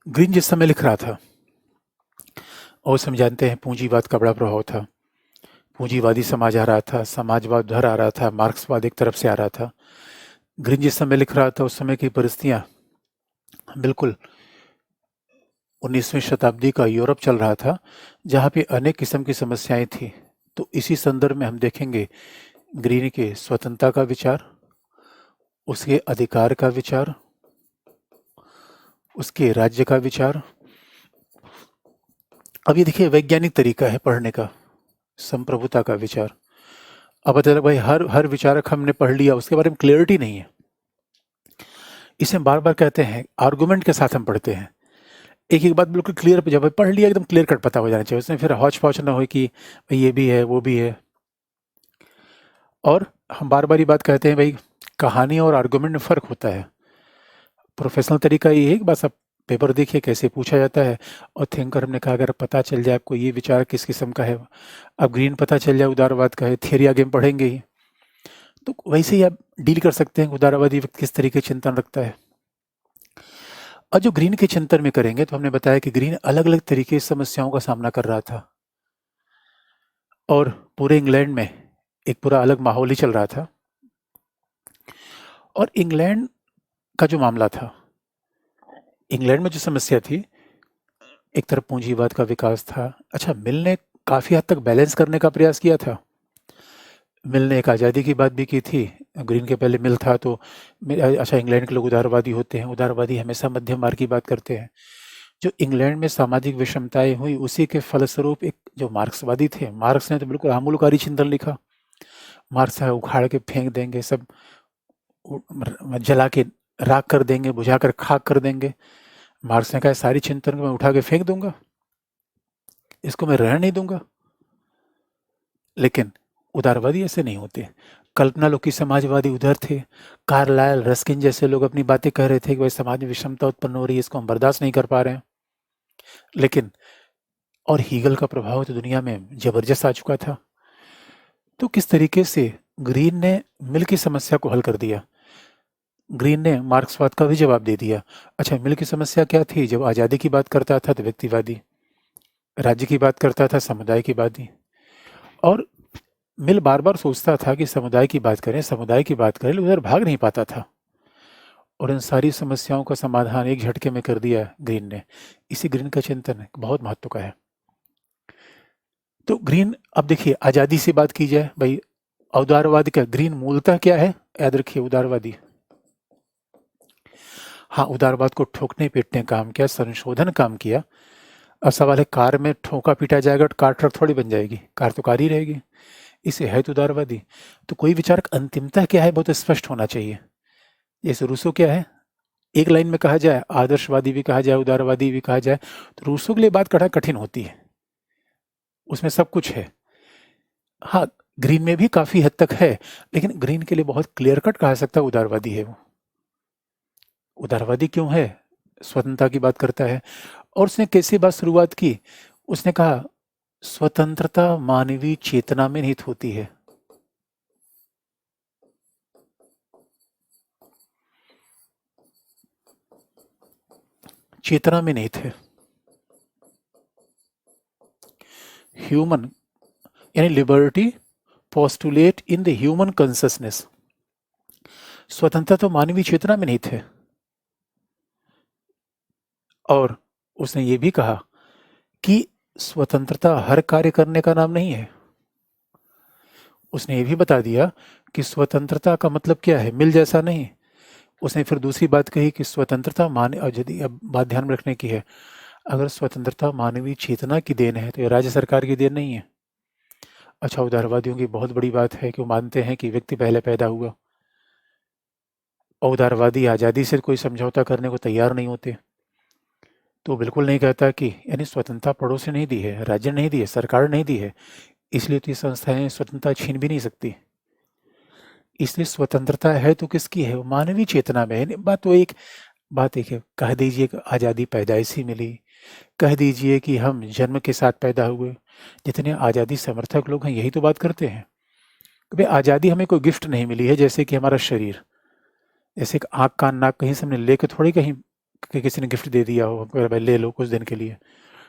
Green जिस समय लिख रहा था, और उस समय जानते हैं पूंजीवाद का बड़ा प्रभाव था। पूंजीवादी समाज आ रहा था, समाजवाद उधर आ रहा था, मार्क्सवाद एक तरफ से आ रहा था। ग्रीन जिस समय लिख रहा था, उस समय की परिस्थितियां बिल्कुल 19वीं शताब्दी का यूरोप चल रहा था, जहाँ पे अनेक किस्म की समस्याएं थी। तो इसी संदर्भ में हम देखेंगे ग्रीन के स्वतंत्रता का विचार, उसके अधिकार का विचार, उसके राज्य का विचार। अब ये देखिए वैज्ञानिक तरीका है पढ़ने का, संप्रभुता का विचार। अब बता भाई हर हर विचारक हमने पढ़ लिया, उसके बारे में क्लियरिटी नहीं है। इसे हम बार बार कहते हैं, आर्गुमेंट के साथ हम पढ़ते हैं। एक एक बात बिल्कुल क्लियर, जब पढ़ लिया एकदम क्लियर कट पता हो जाना चाहिए, उसमें फिर हौच पौच ना हो कि भाई ये भी है वो भी है। और हम बार बार ये बात कहते हैं भाई, कहानी और आर्गुमेंट में फ़र्क होता है। प्रोफेशनल तरीका ये है कि बस आप पेपर देखिए कैसे पूछा जाता है, और थिंकर हमने कहा अगर पता चल जाए आपको ये विचार किस किस्म का है, अब ग्रीन पता चल जाए उदारवाद का है, थियरी आगे हम पढ़ेंगे ही, तो वैसे ही आप डील कर सकते हैं उदारवादी व्यक्ति किस तरीके के चिंतन रखता है। और जो ग्रीन के चिंतन में करेंगे, तो हमने बताया कि ग्रीन अलग अलग तरीके की समस्याओं का सामना कर रहा था, और पूरे इंग्लैंड में एक पूरा अलग माहौल ही चल रहा था। और इंग्लैंड का जो मामला था, इंग्लैंड में जो समस्या थी, एक तरफ पूंजीवाद का विकास था। अच्छा, मिल ने काफ़ी हद तक बैलेंस करने का प्रयास किया था। मिल ने एक आज़ादी की बात भी की थी, ग्रीन के पहले मिल था, तो अच्छा इंग्लैंड के लोग उदारवादी होते हैं, उदारवादी हमेशा मध्यम मार्ग की बात करते हैं। जो इंग्लैंड में सामाजिक विषमताएं हुई, उसी के फलस्वरूप एक जो मार्क्सवादी थे, मार्क्स ने तो बिल्कुल आमूलकारी चिंतन लिखा। मार्क्स है उखाड़ के फेंक देंगे, सब जला के राख कर देंगे, बुझा कर खाक कर देंगे। मार्क्स ने कहा सारी चिंतन को मैं उठा के फेंक दूंगा, इसको मैं रहने नहीं दूंगा। लेकिन उदारवादी ऐसे नहीं होते। कल्पना लोग की समाजवादी उधर थे, कार्लायल रस्किन जैसे लोग अपनी बातें कह रहे थे कि भाई समाज में विषमता उत्पन्न हो रही है, इसको हम बर्दाश्त नहीं कर पा रहे हैं। लेकिन और हीगल का प्रभाव तो दुनिया में जबरदस्त आ चुका था। तो किस तरीके से ग्रीन ने मिल की समस्या को हल कर दिया, ग्रीन ने मार्क्सवाद का भी जवाब दे दिया। अच्छा, मिल की समस्या क्या थी? जब आज़ादी की बात करता था तो व्यक्तिवादी, राज्य की बात करता था समुदाय की बात। और मिल बार बार सोचता था कि समुदाय की बात करें, समुदाय की बात करें, उधर भाग नहीं पाता था। और इन सारी समस्याओं का समाधान एक झटके में कर दिया ग्रीन ने। इसी ग्रीन का चिंतन बहुत महत्व का है। तो ग्रीन, अब देखिए आज़ादी से बात की जाए भाई, उदारवादी का ग्रीन मूलतः क्या है? याद रखिए, उदारवादी। हाँ, उदारवाद को ठोकने पीटने काम किया, संशोधन काम किया। अब सवाल है, कार में ठोका पीटा जाएगा तो कार ट्रक थोड़ी बन जाएगी, कार तो कार ही रहेगी। इसे है तो उदारवादी। तो कोई विचारक अंतिमतः क्या है बहुत स्पष्ट होना चाहिए। जैसे रूसो क्या है, एक लाइन में कहा जाए, आदर्शवादी भी कहा जाए, उदारवादी भी कहा जाए, तो रूसो के लिए बात कहना कठिन होती है, उसमें सब कुछ है। हाँ, ग्रीन में भी काफी हद तक है, लेकिन ग्रीन के लिए बहुत क्लियर कट कहा सकता है उदारवादी है वो। उदारवादी क्यों है? स्वतंत्रता की बात करता है। और उसने कैसी बात शुरुआत की? उसने कहा स्वतंत्रता मानवीय चेतना में निहित होती है। चेतना में निहित है। ह्यूमन यानी liberty postulate in the human consciousness. स्वतंत्रता तो मानवीय चेतना में निहित है। और उसने ये भी कहा कि स्वतंत्रता हर कार्य करने का नाम नहीं है। उसने ये भी बता दिया कि स्वतंत्रता का मतलब क्या है, मिल जैसा नहीं। उसने फिर दूसरी बात कही कि स्वतंत्रता मान, और यदि अब बात ध्यान में रखने की है, अगर स्वतंत्रता मानवीय चेतना की देन है तो ये राज्य सरकार की देन नहीं है। अच्छा, उदारवादियों की बहुत बड़ी बात है कि वो मानते हैं कि व्यक्ति पहले पैदा हुआ, और उदारवादी आज़ादी से कोई समझौता करने को तैयार नहीं होते। तो बिल्कुल नहीं कहता कि यानी स्वतंत्रता पड़ोस से नहीं दी है, राज्य ने नहीं दी है, सरकार ने नहीं दी है, इसलिए तो ये संस्थाएं स्वतंत्रता छीन भी नहीं सकती। इसलिए स्वतंत्रता है तो किसकी है? वो मानवीय चेतना में है। बात एक है, कह दीजिए कि आज़ादी पैदाइशी मिली, कह दीजिए कि हम जन्म के साथ पैदा हुए। जितने आज़ादी समर्थक लोग हैं यही तो बात करते हैं कि भाई आज़ादी हमें कोई गिफ्ट नहीं मिली है, जैसे कि हमारा शरीर, जैसे कि आँख कान नाक कहीं से हमने लेके थोड़ी कहीं कि किसी ने गिफ्ट दे दिया हो, अगर भाई ले लो कुछ दिन के लिए,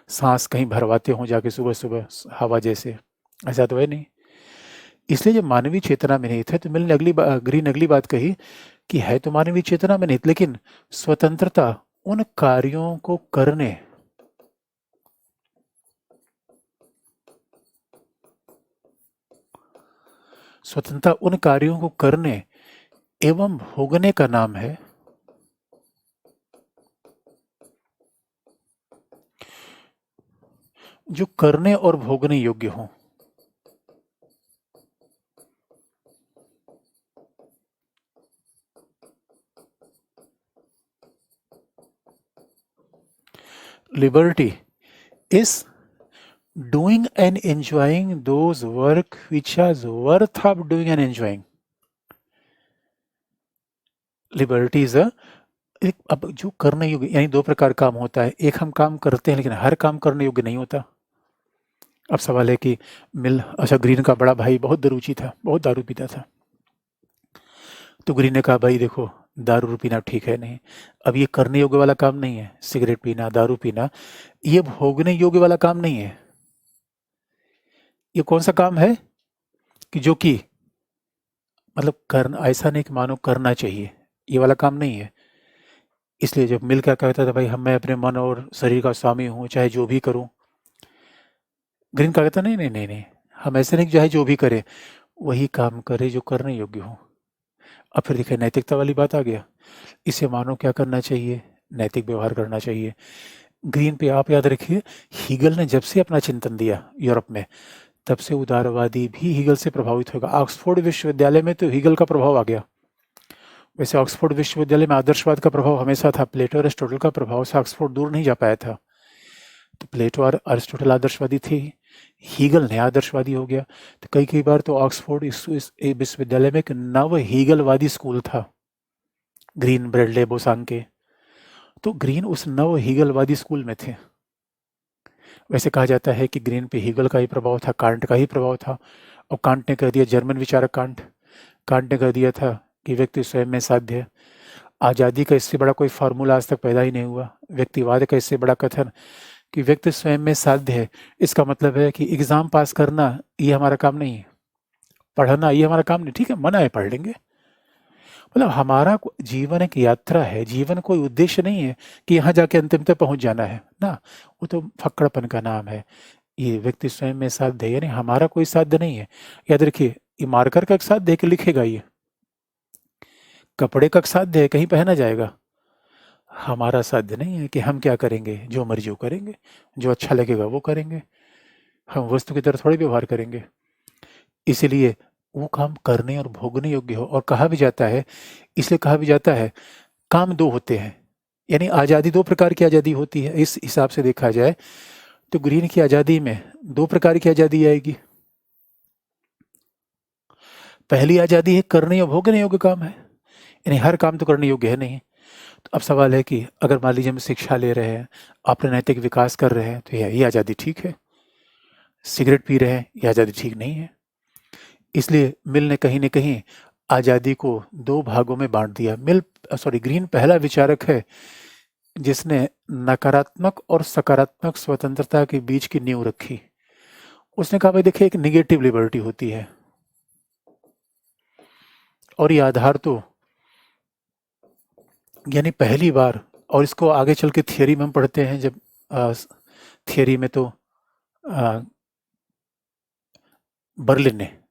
सांस कहीं भरवाते हो जाके सुबह सुबह हवा जैसे, ऐसा तो है नहीं। इसलिए जब मानवीय चेतना में नहीं थे तो मिल ने ग्रीन अगली बात कही कि है तो मानवीय चेतना में नहीं, लेकिन स्वतंत्रता उन कार्यों को करने, स्वतंत्रता उन कार्यों को करने एवं भोगने का नाम है जो करने और भोगने योग्य हो। Liberty is doing and enjoying those work which is worth of doing and enjoying. Liberty is a एक, अब जो करने योग्य, यानी दो प्रकार काम होता है, एक हम काम करते हैं लेकिन हर काम करने योग्य नहीं होता। अब सवाल है कि मिल, अच्छा ग्रीन का बड़ा भाई बहुत दारूची था, बहुत दारू पीता था, तो ग्रीन ने कहा भाई देखो दारू पीना ठीक है नहीं, अब ये करने योग्य वाला काम नहीं है, सिगरेट पीना दारू पीना ये भोगने योग्य वाला काम नहीं है। ये कौन सा काम है कि जो कि मतलब करना, ऐसा नहीं कि मानो करना चाहिए, ये वाला काम नहीं है। इसलिए जब मिल क्या कहता था भाई हम, मैं अपने मन और शरीर का स्वामी हूँ चाहे जो भी करूँ, ग्रीन का कहता नहीं नहीं नहीं नहीं, हम ऐसे नहीं चाहे जो भी करे, वही काम करे जो करने योग्य हो। अब फिर देखिए नैतिकता वाली बात आ गया, इसे मानो क्या करना चाहिए, नैतिक व्यवहार करना चाहिए। ग्रीन पे आप याद रखिए, हीगल ने जब से अपना चिंतन दिया यूरोप में, तब से उदारवादी भी हीगल से प्रभावित होगा। ऑक्सफोर्ड विश्वविद्यालय में तो हीगल का प्रभाव आ गया। वैसे ऑक्सफोर्ड विश्वविद्यालय में आदर्शवाद का प्रभाव हमेशा था, प्लेटो और अरिस्टोटल का प्रभाव से ऑक्सफोर्ड दूर नहीं जा पाया था। तो प्लेटो और अरिस्टोटल आदर्शवादी थे, हीगल ने आदर्शवादी हो गया। तो कई कई बार तो ऑक्सफोर्ड इस विश्वविद्यालय में एक नव हीगलवादी स्कूल था, ग्रीन, ब्रेडले, बोसांके। तो ग्रीन उस नव हीगलवादी स्कूल में थे। वैसे कहा जाता है कि ग्रीन पे हीगल का ही प्रभाव था, कांट का ही प्रभाव था। और कांट ने कह दिया, जर्मन विचारक कांट ने कह दिया था कि व्यक्ति स्वयं में साध्य है। आज़ादी का इससे बड़ा कोई फार्मूला आज तक पैदा ही नहीं हुआ। व्यक्तिवाद का इससे बड़ा कथन कि व्यक्ति स्वयं में साध्य है, इसका मतलब है कि एग्जाम पास करना ये हमारा काम नहीं है, पढ़ना ये हमारा काम नहीं। ठीक है, मना है, पढ़ लेंगे। मतलब हमारा जीवन एक यात्रा है, जीवन कोई उद्देश्य नहीं है कि यहाँ जाके अंतिम तक पहुंच जाना है ना, वो तो फक्कड़पन का नाम है। ये व्यक्ति स्वयं में साध्य है, यानी हमारा कोई साध्य नहीं है। याद रखिए, ये मार्कर का एक साध्य है कि लिखेगा, ये कपड़े का एक साध्य है कहीं पहना जाएगा। हमारा साध्य नहीं है कि हम क्या करेंगे, जो मर्जी वो करेंगे, जो अच्छा लगेगा वो करेंगे, हम वस्तु की तरह थोड़ी व्यवहार करेंगे। इसीलिए वो काम करने और भोगने योग्य हो। और कहा भी जाता है, इसलिए कहा भी जाता है काम दो होते हैं, यानी आज़ादी दो प्रकार की आज़ादी होती है। इस हिसाब से देखा जाए तो ग्रीन की आज़ादी में दो प्रकार की आज़ादी आएगी। पहली आज़ादी है करने और भोगने योग्य काम है, यानी हर काम तो करने योग्य है नहीं। तो अब सवाल है कि अगर मान लीजिए हम शिक्षा ले रहे हैं, अपने नैतिक विकास कर रहे हैं, तो ये आज़ादी ठीक है। सिगरेट पी रहे हैं, ये आज़ादी ठीक नहीं है। इसलिए मिल ने कहीं न कहीं आज़ादी को दो भागों में बांट दिया। ग्रीन पहला विचारक है जिसने नकारात्मक और सकारात्मक स्वतंत्रता के बीच की नींव रखी। उसने कहा भाई देखिए, एक निगेटिव लिबर्टी होती है और ये आधार तो, यानी पहली बार, और इसको आगे चल के थियरी में हम पढ़ते हैं, जब थियरी में तो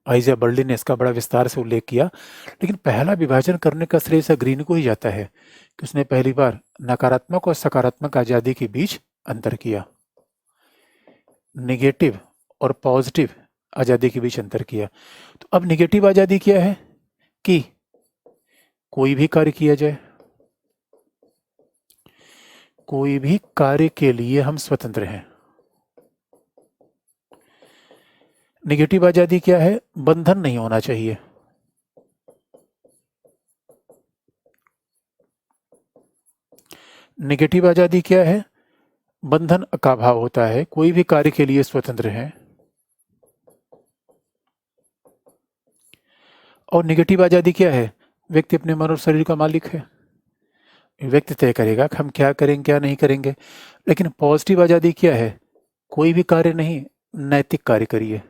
आइज़ा बर्लिन ने इसका बड़ा विस्तार से उल्लेख किया। लेकिन पहला विभाजन करने का श्रेय ग्रीन को ही जाता है कि उसने पहली बार नकारात्मक और सकारात्मक आज़ादी के बीच अंतर किया, नेगेटिव और पॉजिटिव आज़ादी के बीच अंतर किया। तो अब नेगेटिव आज़ादी क्या है कि कोई भी कार्य किया जाए, कोई भी कार्य के लिए हम स्वतंत्र हैं। नेगेटिव आज़ादी क्या है, बंधन नहीं होना चाहिए। नेगेटिव आज़ादी क्या है, बंधन का भाव होता है, कोई भी कार्य के लिए स्वतंत्र है। और नेगेटिव आज़ादी क्या है, व्यक्ति अपने मन और शरीर का मालिक है। व्यक्ति तय करेगा कि हम क्या करेंगे क्या नहीं करेंगे। लेकिन पॉजिटिव आज़ादी क्या है? कोई भी कार्य नहीं, नैतिक कार्य करिए।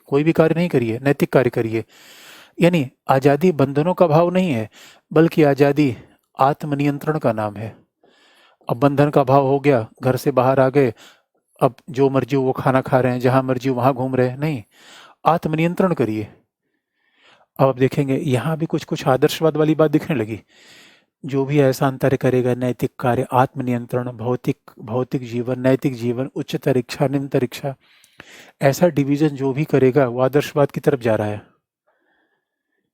कोई भी कार्य नहीं करिए, नैतिक कार्य करिए। यानी आज़ादी बंधनों का भाव नहीं है, बल्कि आज़ादी आत्मनियंत्रण का नाम है। अब बंधन का भाव हो गया, घर से बाहर आ गए, अब जो मर्जी वो खाना खा रहे हैं, जहां मर्जी वहां घूम रहे हैं, नहीं, आत्मनियंत्रण करिए। अब आप देखेंगे यहाँ भी कुछ कुछ आदर्शवाद वाली बात दिखने लगी। जो भी ऐसा अंतर करेगा, नैतिक कार्य, आत्मनियंत्रण, भौतिक भौतिक जीवन, नैतिक जीवन, उच्चतर इच्छा, निम्नतर इच्छा, ऐसा डिवीजन जो भी करेगा वो आदर्शवाद की तरफ जा रहा है।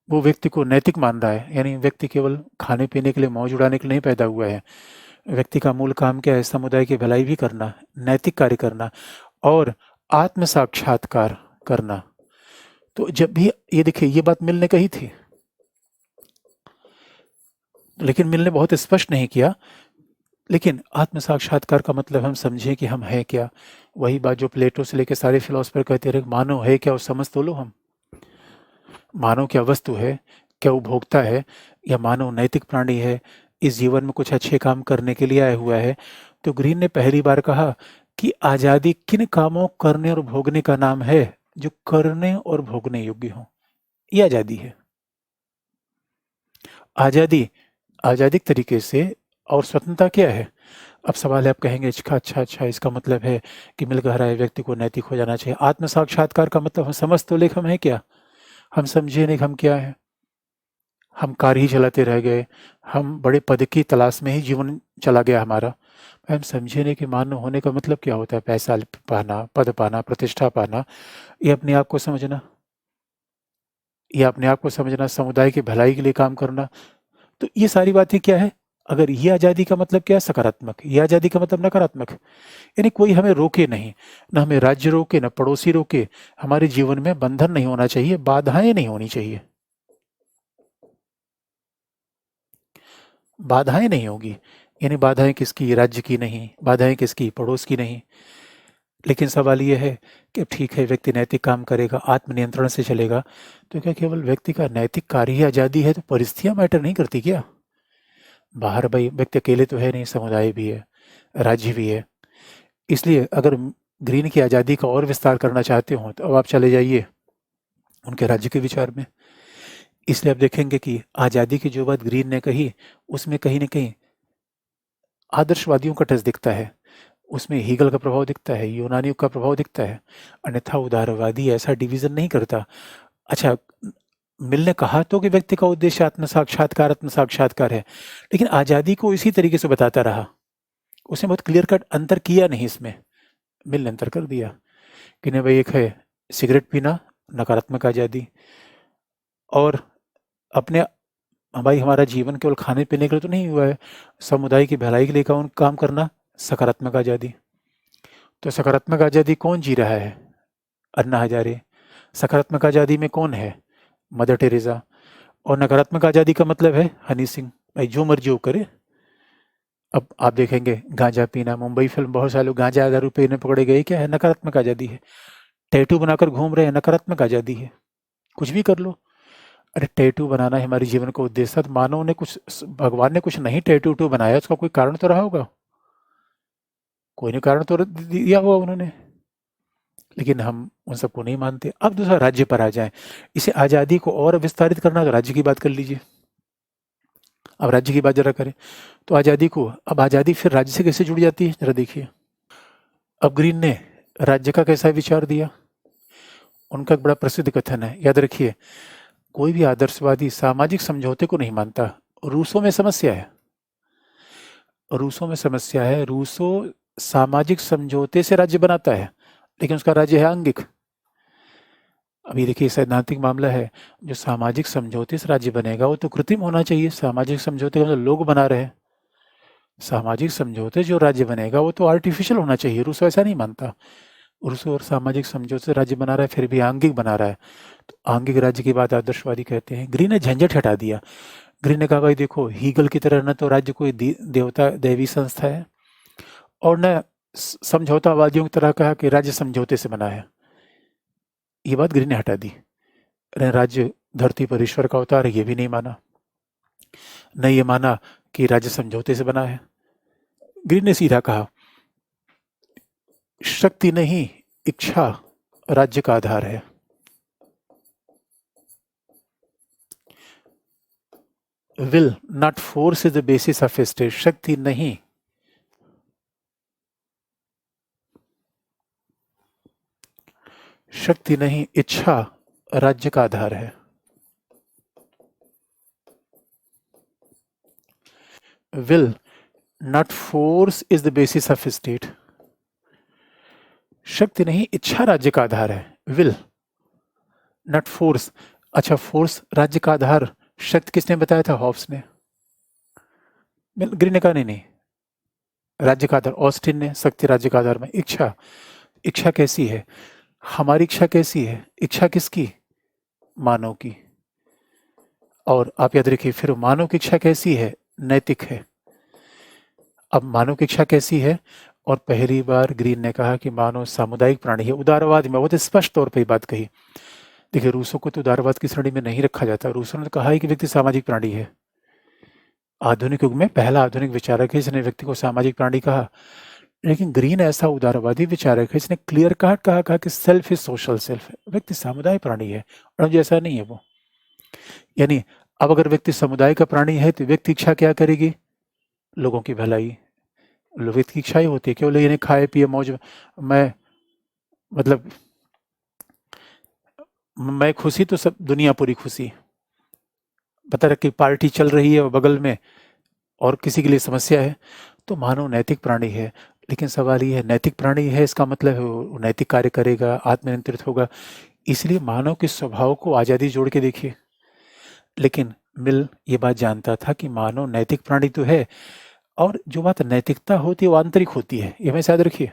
वो व्यक्ति को नैतिक मान रहा है। यानी व्यक्ति केवल खाने पीने के लिए, मौज उड़ाने के लिए नहीं पैदा हुआ है। व्यक्ति का मूल काम क्या है? समुदाय की भलाई भी करना, नैतिक कार्य करना और आत्म साक्षात्कार करना। तो जब भी ये देखिए, ये बात मिल ने कही थी, लेकिन मिल ने बहुत स्पष्ट नहीं किया। लेकिन आत्म साक्षात्कार का मतलब हम समझें कि हम हैं क्या। वही बात जो प्लेटो से लेकर सारे फिलोसफर कहते रहे, मानव है क्या, वो समझ तो लो। हम मानव क्या वस्तु है, क्या उपभोक्ता है, या मानव नैतिक प्राणी है, इस जीवन में कुछ अच्छे काम करने के लिए आया हुआ है। तो ग्रीन ने पहली बार कहा कि आज़ादी किन कामों करने और भोगने का नाम है जो करने और भोगने योग्य हो। ये आज़ादी है। आज़ादी आज़ादिक तरीके से। और स्वतंत्रता क्या है? अब सवाल है, आप कहेंगे अच्छा इसका मतलब है कि मिल कह रहा है व्यक्ति को नैतिक हो जाना चाहिए। आत्म साक्षात्कार का मतलब हम समझ तो लेख हम है क्या? हम समझे नहीं हम क्या है। हम कार ही चलाते रह गए, हम बड़े पद की तलाश में ही जीवन चला गया हमारा। हम समझे नहीं कि मानव होने का मतलब क्या होता है। पैसा पाना, पद पाना, प्रतिष्ठा पाना, ये अपने आप को समझना, ये अपने आप को समझना, समुदाय की भलाई के लिए काम करना। तो ये सारी बातें क्या है? अगर ये आज़ादी का मतलब क्या है? सकारात्मक। ये आज़ादी का मतलब नकारात्मक। यानी कोई हमें रोके नहीं, ना हमें राज्य रोके, ना पड़ोसी रोके। हमारे जीवन में बंधन नहीं होना चाहिए, बाधाएं नहीं होनी चाहिए। बाधाएं नहीं होगी। यानी बाधाएं किसकी? राज्य की नहीं, बाधाएं किसकी? पड़ोस की नहीं। लेकिन सवाल ये है कि ठीक है, व्यक्ति नैतिक काम करेगा, आत्मनियंत्रण से चलेगा, तो क्या केवल व्यक्ति का नैतिक कार्य ही आज़ादी है? तो परिस्थितियां मैटर नहीं करती क्या? बाहर भाई व्यक्ति अकेले तो है नहीं, समुदाय भी है, राज्य भी है। इसलिए अगर ग्रीन की आज़ादी का और विस्तार करना चाहते हो तो अब आप चले जाइए उनके राज्य के विचार में। इसलिए आप देखेंगे कि आज़ादी की जो बात ग्रीन ने कही, उसमें कहीं न कहीं आदर्शवादियों का टच दिखता है। उसमें हीगल का प्रभाव दिखता है, यूनानियों का प्रभाव दिखता है। अन्यथा उदारवादी ऐसा डिवीज़न नहीं करता। अच्छा, मिल ने कहा तो कि व्यक्ति का उद्देश्य आत्म साक्षात्कार है, लेकिन आज़ादी को इसी तरीके से बताता रहा। उसने बहुत क्लियर कट अंतर किया नहीं इसमें। मिल ने अंतर कर दिया कि नहीं भाई, एक है सिगरेट पीना, नकारात्मक आज़ादी, और अपने भाई हमारा जीवन केवल खाने पीने के लिए तो नहीं हुआ है, समुदाय की भलाई के लिए काम करना, सकारात्मक आज़ादी। तो सकारात्मक आज़ादी कौन जी रहा है? अन्ना हजारे। सकारात्मक आज़ादी में कौन है? Mother Teresa. और नकारात्मक आज़ादी का मतलब है हनी सिंह। भाई जो मर्जी वो करे। अब आप देखेंगे गांजा पीना, मुंबई फिल्म, बहुत सारे लोग गांजा दारू पीने पकड़े गए, क्या है? नकारात्मक आज़ादी है। टैटू बनाकर घूम रहे हैं, नकारात्मक आज़ादी है। कुछ भी कर लो। अरे टैटू बनाना है हमारे जीवन का उद्देश्य, तो मानव ने कुछ, भगवान ने कुछ नहीं टैटू टू बनाया, उसका कोई कारण तो रहा होगा। कोई नहीं कारण तो दिया होगा उन्होंने। लेकिन हम उन सबको नहीं मानते। अब दूसरा राज्य पर आ जाए। इसे आज़ादी को और विस्तारित करना तो राज्य की बात कर लीजिए। अब राज्य की बात जरा करें तो आज़ादी को, अब आज़ादी फिर राज्य से कैसे जुड़ जाती है जरा देखिए। अब ग्रीन ने राज्य का कैसा विचार दिया? उनका एक बड़ा प्रसिद्ध कथन है, याद रखिए, कोई भी आदर्शवादी सामाजिक समझौते को नहीं मानता। रूसों में समस्या है, रूसों में समस्या है। रूसो सामाजिक समझौते से राज्य बनाता है, लेकिन उसका राज्य है आंगिक। अभी देखिए सैद्धांतिक मामला है, जो सामाजिक समझौते से राज्य बनेगा वो तो कृत्रिम होना चाहिए। सामाजिक समझौते का मतलब लोग बना रहे हैं। सामाजिक समझौते जो राज्य बनेगा वो तो आर्टिफिशियल होना चाहिए। रूसो ऐसा नहीं मानता। रूसो और सामाजिक समझौते से राज्य बना रहा है, फिर भी आंगिक बना रहा है। तो आंगिक राज्य की बात आदर्शवादी कहते हैं। ग्रीन ने झंझट हटा दिया। ग्रीन ने कहा भाई देखो, हीगल की तरह न तो राज्य कोई देवता दैवी संस्था है, और न समझौतावादियों की तरह कहा कि राज्य समझौते से बना है। ये बात ग्रीन ने हटा दी। राज्य धरती पर ईश्वर का अवतार है, ये भी नहीं माना। न ये माना कि राज्य समझौते से बना है। ग्रीन ने सीधा कहा, शक्ति नहीं, इच्छा राज्य का आधार है। Will not force is the basis of A state. शक्ति नहीं, शक्ति नहीं, इच्छा राज्य का आधार है। Will not force is the basis of A state. शक्ति नहीं, इच्छा राज्य का आधार है। Will not force. अच्छा, फोर्स राज्य का आधार, शक्ति किसने बताया था? हॉब्स ने। ग्रीन ने कहा नहीं नहीं, राज्य का आधार ऑस्टिन ने, शक्ति राज्य का आधार में। इच्छा, इच्छा कैसी है? हमारी इच्छा कैसी है? इच्छा किसकी? मानव की। और आप याद रखिए, फिर मानव की इच्छा कैसी है? नैतिक है। अब मानव की इच्छा कैसी है? और पहली बार ग्रीन ने कहा कि मानव सामुदायिक प्राणी है। उदारवाद में बहुत स्पष्ट तौर पर बात कही। देखिए, रूसों को तो उदारवाद की श्रेणी में नहीं रखा जाता। रूसों ने कहा है कि व्यक्ति सामाजिक प्राणी है। आधुनिक युग में पहला आधुनिक विचारक है जिसने व्यक्ति को सामाजिक प्राणी कहा। लेकिन ग्रीन ऐसा उदारवादी विचारक है जिसने क्लियर कट कहा कि सेल्फ इज सोशल सेल्फ है, व्यक्ति समुदाय प्राणी है। और जैसा नहीं है वो। यानी अब अगर व्यक्ति समुदाय का प्राणी है तो व्यक्ति इच्छा क्या करेगी? लोगों की भलाई। व्यक्ति की इच्छा ही होती है केवल यानी खाए पिए मौज। मैं मतलब मैं खुशी तो सब दुनिया पूरी खुशी। पता रख कि पार्टी चल रही है और बगल में और किसी के लिए समस्या है। तो मानव नैतिक प्राणी है। लेकिन सवाल ये है, नैतिक प्राणी है इसका मतलब है वो नैतिक कार्य करेगा, आत्मनियंत्रित होगा। इसलिए मानव के स्वभाव को आज़ादी जोड़ के देखिए। लेकिन मिल ये बात जानता था कि मानव नैतिक प्राणी तो है, और जो बात नैतिकता होती है वो आंतरिक होती है। ये हमेशा याद रखिए।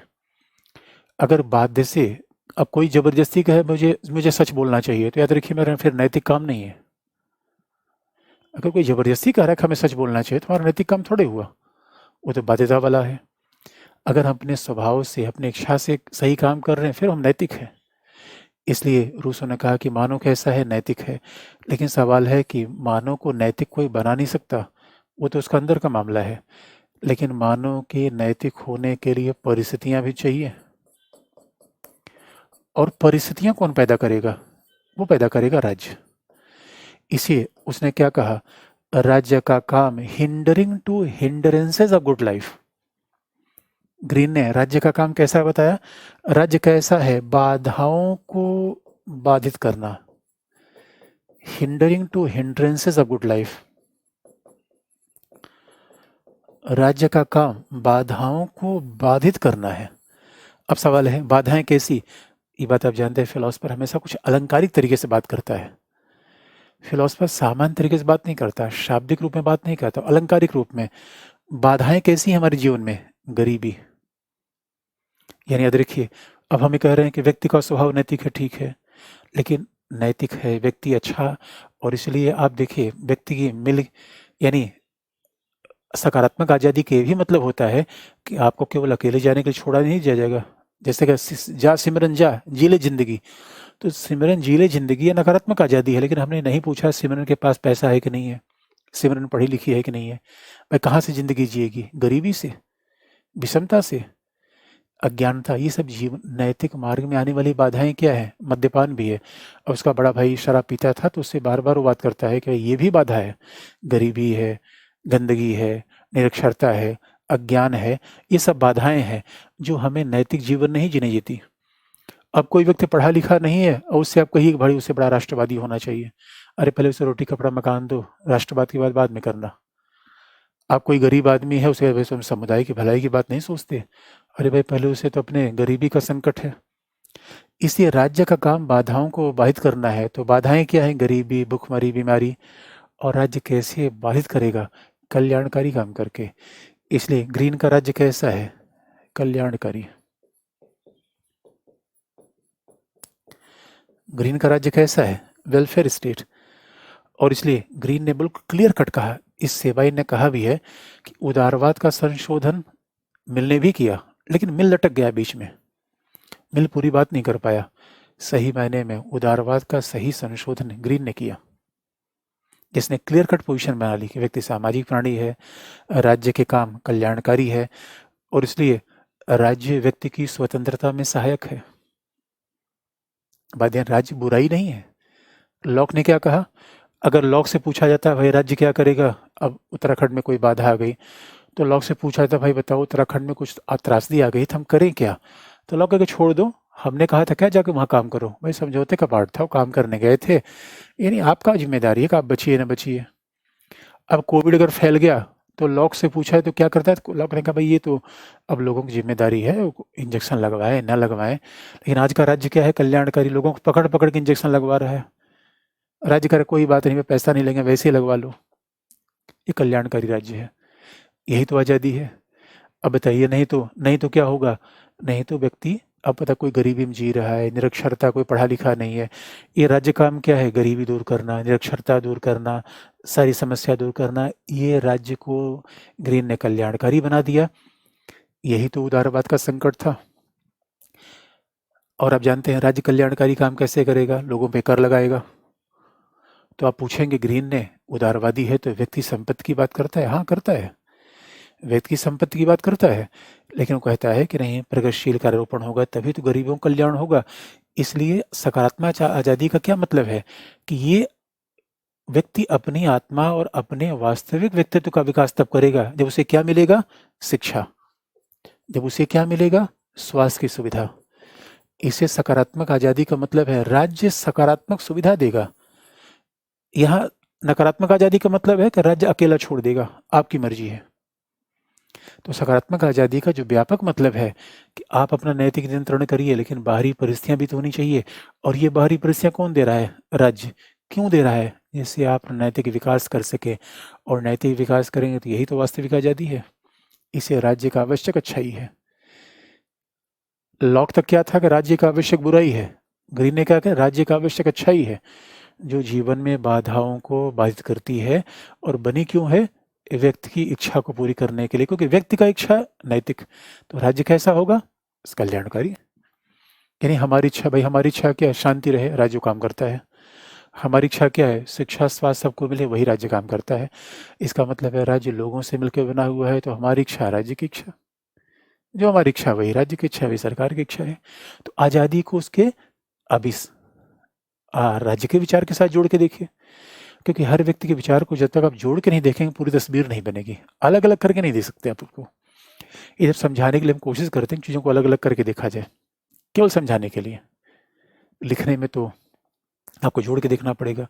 अगर बाध्य से अब कोई जबरदस्ती कहे मुझे मुझे सच बोलना चाहिए, तो याद रखिए मेरा फिर नैतिक काम नहीं है। अगर कोई जबरदस्ती कह रहा है कि हमें सच बोलना चाहिए, तो हमारा नैतिक काम थोड़े हुआ, वो तो बाध्यता वाला है। अगर हम अपने स्वभाव से, अपनी इच्छा से सही काम कर रहे हैं, फिर हम नैतिक हैं। इसलिए रूसों ने कहा कि मानव कैसा है? नैतिक है। लेकिन सवाल है कि मानव को नैतिक कोई बना नहीं सकता, वो तो उसका अंदर का मामला है। लेकिन मानव के नैतिक होने के लिए परिस्थितियां भी चाहिए। और परिस्थितियां कौन पैदा करेगा? वो पैदा करेगा राज्य। इसे उसने क्या कहा? राज्य का काम hindering to hindrances of good life. Green ने राज्य का काम कैसा बताया? राज्य कैसा है? बाधाओं को बाधित करना। Hindering to hindrances of good life. राज्य का काम बाधाओं को बाधित करना है। अब सवाल है, बाधाएं कैसी? ये बात आप जानते हैं, फिलोसफर हमेशा कुछ अलंकारिक तरीके से बात करता है। फिलोसफर सामान्य तरीके से बात नहीं करता, शाब्दिक रूप में बात नहीं करता, अलंकारिक रूप में। बाधाएं कैसी हमारे जीवन में? गरीबी। यानी याद रखिए, अब हमें कह रहे हैं कि व्यक्ति का स्वभाव नैतिक है, ठीक है, लेकिन नैतिक है व्यक्ति अच्छा। और इसलिए आप देखिए, व्यक्ति की मिल यानी सकारात्मक आज़ादी के भी मतलब होता है कि आपको केवल अकेले जाने के लिए छोड़ा नहीं दिया जाएगा। जैसे कि जा सिमरन जा, जी ले जिंदगी। तो सिमरन जी ले जिंदगी ये नकारात्मक आज़ादी है। लेकिन हमने नहीं पूछा सिमरन के पास पैसा है कि नहीं है, सिमरन पढ़ी लिखी है कि नहीं है, भाई कहाँ से जिंदगी जिएगी? गरीबी से, विषमता से, अज्ञानता। ये सब जीवन नैतिक मार्ग में आने वाली बाधाएं क्या है? मद्यपान भी है। और उसका बड़ा भाई शराब पीता था, तो उससे बार बार वो बात करता है कि ये भी बाधा है। गरीबी है, गंदगी है, निरक्षरता है, अज्ञान है। ये सब बाधाएं हैं जो हमें नैतिक जीवन नहीं जीने देती। अब कोई व्यक्ति पढ़ा लिखा नहीं है और उससे आप कहिए कि भाई उससे बड़ा राष्ट्रवादी होना चाहिए। अरे पहले उसे रोटी कपड़ा मकान दो, राष्ट्रवाद की बात बाद में करना। आप कोई गरीब आदमी है, उसे वैसे हम समुदाय की भलाई की बात नहीं सोचते। अरे भाई पहले उसे तो अपने गरीबी का संकट है। इसलिए राज्य का काम बाधाओं को बाधित करना है। तो बाधाएं क्या है? गरीबी, भुखमरी, बीमारी। और राज्य कैसे बाधित करेगा? कल्याणकारी काम करके। इसलिए ग्रीन का राज्य कैसा है? कल्याणकारी। ग्रीन का राज्य कैसा है? Welfare state. और इसलिए ग्रीन ने बिल्कुल क्लियर कट कहा, इस सेवाई ने कहा भी है कि उदारवाद का संशोधन मिल ने भी किया, लेकिन मिल लटक गया बीच में। मिल पूरी बात नहीं कर पाया। सही मायने में उदारवाद का सही संशोधन ग्रीन ने किया। जिसने क्लियर कट पोजीशन बना ली कि व्यक्ति सामाजिक प्राणी है, राज्य के काम कल्याणकारी है और इसलिए राज्य व्यक्ति की स्वतंत्रता में सहायक है। बात ध्यान, राज्य बुराई नहीं है। लॉक ने क्या कहा, अगर लॉक से पूछा जाता भाई राज्य क्या करेगा, अब उत्तराखंड में कोई बाधा आ गई तो लॉक से पूछा जाता भाई बताओ उत्तराखंड में कुछ त्रासदी आ गई तो हम करें क्या, तो लॉक कह छोड़ दो, हमने कहा था क्या जाके वहाँ काम करो, भाई समझौते का पार्ट था, वो काम करने गए थे, यानी आपका जिम्मेदारी है कि आप बचिए ना बचिए। अब कोविड अगर फैल गया तो लॉक से पूछा है तो क्या करता है, तो लॉक ने कहा भाई ये तो अब लोगों की जिम्मेदारी है, इंजेक्शन लगवाए ना लगवाएं, लेकिन आज का राज्य क्या है, कल्याणकारी, लोगों को पकड़ पकड़ के इंजेक्शन लगवा रहा है। राज्य करे कोई बात नहीं, मैं पैसा नहीं लेंगे वैसे ही लगवा लो, ये कल्याणकारी राज्य है, यही तो आज़ादी है। अब बताइए, नहीं तो क्या होगा, नहीं तो व्यक्ति अब पता कोई गरीबी में जी रहा है, निरक्षरता, कोई पढ़ा लिखा नहीं है, ये राज्य काम क्या है, गरीबी दूर करना, निरक्षरता दूर करना, सारी समस्या दूर करना, ये राज्य को ग्रीन ने कल्याणकारी बना दिया। यही तो उदारवाद का संकट था। और आप जानते हैं राज्य कल्याणकारी काम कैसे करेगा, लोगों पे कर लगाएगा। तो आप पूछेंगे ग्रीन ने उदारवादी है तो व्यक्ति संपत्ति की बात करता है, हाँ करता है, व्यक्ति की संपत्ति की बात करता है, लेकिन वो कहता है कि नहीं प्रगतिशील कार्यारोपण होगा तभी तो गरीबों का कल्याण होगा। इसलिए सकारात्मक आज़ादी का क्या मतलब है कि ये व्यक्ति अपनी आत्मा और अपने वास्तविक व्यक्तित्व का विकास तब करेगा जब उसे क्या मिलेगा, शिक्षा, जब उसे क्या मिलेगा, स्वास्थ्य की सुविधा। इसे सकारात्मक आज़ादी का मतलब है राज्य सकारात्मक सुविधा देगा। यहाँ नकारात्मक आज़ादी का मतलब है कि राज्य अकेला छोड़ देगा, आपकी मर्जी है। तो सकारात्मक आज़ादी का जो व्यापक मतलब है कि आप अपना नैतिक नियंत्रण करिए, लेकिन बाहरी परिस्थितियां भी तो होनी चाहिए, और ये बाहरी परिस्थितियां कौन दे रहा है, राज्य। क्यों दे रहा है, जिससे आप नैतिक विकास कर सके, और नैतिक विकास करेंगे तो यही तो वास्तविक आज़ादी है। इसे राज्य का आवश्यक अच्छाई है। लॉक तक क्या था कि राज्य का आवश्यक बुराई है, ग्रीन ने क्या कहा राज्य का आवश्यक अच्छाई है, जो जीवन में बाधाओं को बाधित करती है, और बनी क्यों है, व्यक्ति की इच्छा को पूरी करने के लिए, क्योंकि व्यक्ति का इच्छा नैतिक, तो राज्य कैसा होगा, कल्याणकारी। यानी हमारी इच्छा, भाई हमारी इच्छा क्या है, शांति रहे, राज्य काम करता है। हमारी इच्छा क्या है, शिक्षा स्वास्थ्य सबको मिले, वही राज्य काम करता है। इसका मतलब है राज्य लोगों से मिलकर बना हुआ है, तो हमारी इच्छा राज्य की इच्छा, जो हमारी इच्छा वही राज्य की इच्छा, वही सरकार की इच्छा है। तो आज़ादी को उसके अबिस राज्य के विचार के साथ जोड़ के देखिए, क्योंकि हर व्यक्ति के विचार को जब तक आप जोड़ के नहीं देखेंगे पूरी तस्वीर नहीं बनेगी, अलग अलग करके नहीं दे सकते आप उसको। इधर समझाने के लिए हम कोशिश करते हैं चीज़ों को अलग अलग करके देखा जाए, केवल समझाने के लिए, लिखने में तो आपको जोड़ के देखना पड़ेगा।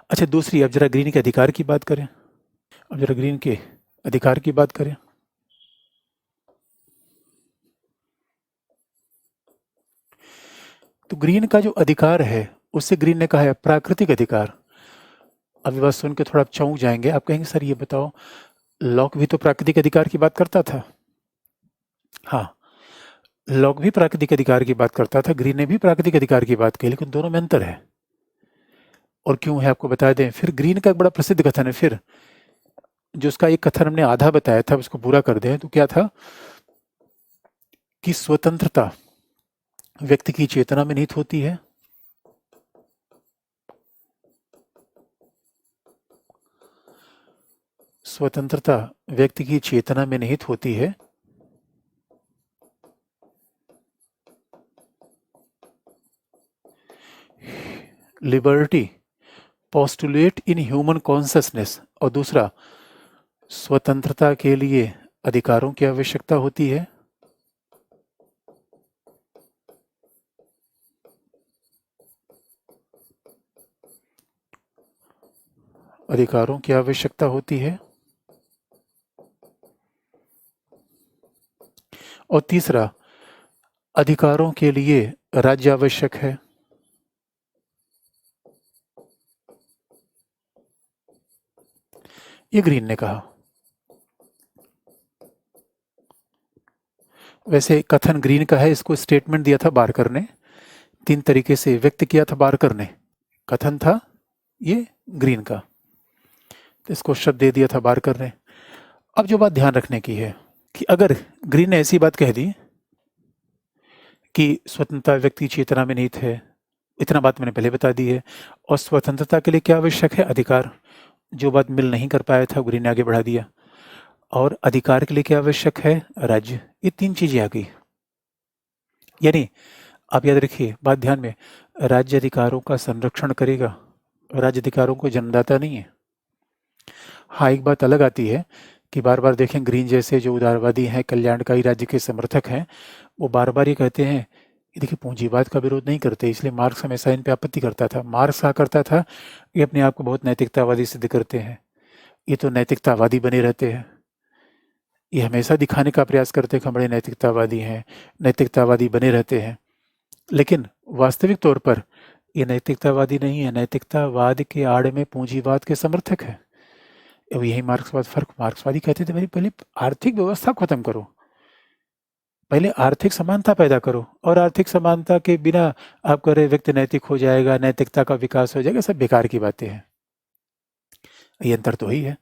अच्छा दूसरी, अब जरा ग्रीन के अधिकार की बात करें, अब जरा ग्रीन के अधिकार की बात करें। तो ग्रीन का जो अधिकार है उससे ग्रीन ने कहा है प्राकृतिक अधिकार। अब ये बात सुन के थोड़ा चौंक जाएंगे, आप कहेंगे सर ये बताओ लॉक भी तो प्राकृतिक अधिकार की बात करता था। हाँ, लॉक भी प्राकृतिक अधिकार की बात करता था, ग्रीन ने भी प्राकृतिक अधिकार की बात की, लेकिन दोनों में अंतर है। और क्यों है आपको बता दें, फिर ग्रीन का एक बड़ा प्रसिद्ध कथन है, फिर जो उसका एक कथन हमने आधा बताया था उसको पूरा कर दें, तो क्या था कि स्वतंत्रता व्यक्ति की चेतना में निहित होती है, स्वतंत्रता व्यक्ति की चेतना में निहित होती है, liberty postulate in human consciousness, और दूसरा स्वतंत्रता के लिए अधिकारों की आवश्यकता होती है, अधिकारों की आवश्यकता होती है, और तीसरा अधिकारों के लिए राज्य आवश्यक है। ये ग्रीन ने कहा। वैसे कथन ग्रीन का है, इसको स्टेटमेंट दिया था बारकर ने, तीन तरीके से व्यक्त किया था बारकर ने, कथन था ये ग्रीन का, तो इसको शब्द दे दिया था बारकर ने। अब जो बात ध्यान रखने की है कि अगर ग्रीन ने ऐसी बात कह दी कि स्वतंत्रता व्यक्ति चेतना में निहित है, इतना बात मैंने पहले बता दी है, और स्वतंत्रता के लिए क्या आवश्यक है, अधिकार, जो बात मिल नहीं कर पाया था ग्रीन ने आगे बढ़ा दिया। और अधिकार के लिए क्या आवश्यक है? राज्य। ये 3 चीजें आ गई। यानी आप याद रखिए, बात ध्यान में, राज्य अधिकारों का संरक्षण करेगा, राज्य अधिकारों को जन्मदाता नहीं है। हाँ, एक बात अलग आती है कि बार बार देखें, ग्रीन जैसे जो उदारवादी हैं, कल्याणकारी राज्य के समर्थक हैं, वो बार बार ये कहते हैं, ये देखिए पूंजीवाद का विरोध नहीं करते, इसलिए मार्क्स हमेशा इन पे आपत्ति करता था। मार्क्स क्या करता था, ये अपने आप को बहुत नैतिकतावादी सिद्ध करते हैं, ये तो नैतिकतावादी बने रहते हैं, ये हमेशा दिखाने का प्रयास करते हैं कि हम बड़े नैतिकतावादी हैं, नैतिकतावादी बने रहते हैं। लेकिन वास्तविक तौर पर ये नैतिकतावादी नहीं है, नैतिकतावाद के आड़ में पूंजीवाद के समर्थक है। अब यही मार्क्सवाद फर्क, मार्क्सवादी कहते थे भाई पहले आर्थिक व्यवस्था खत्म करो, पहले आर्थिक समानता पैदा करो, और आर्थिक समानता के बिना आप कह रहे व्यक्ति नैतिक हो जाएगा, नैतिकता का विकास हो जाएगा, सब बेकार की बातें हैं। ये अंतर तो ही है।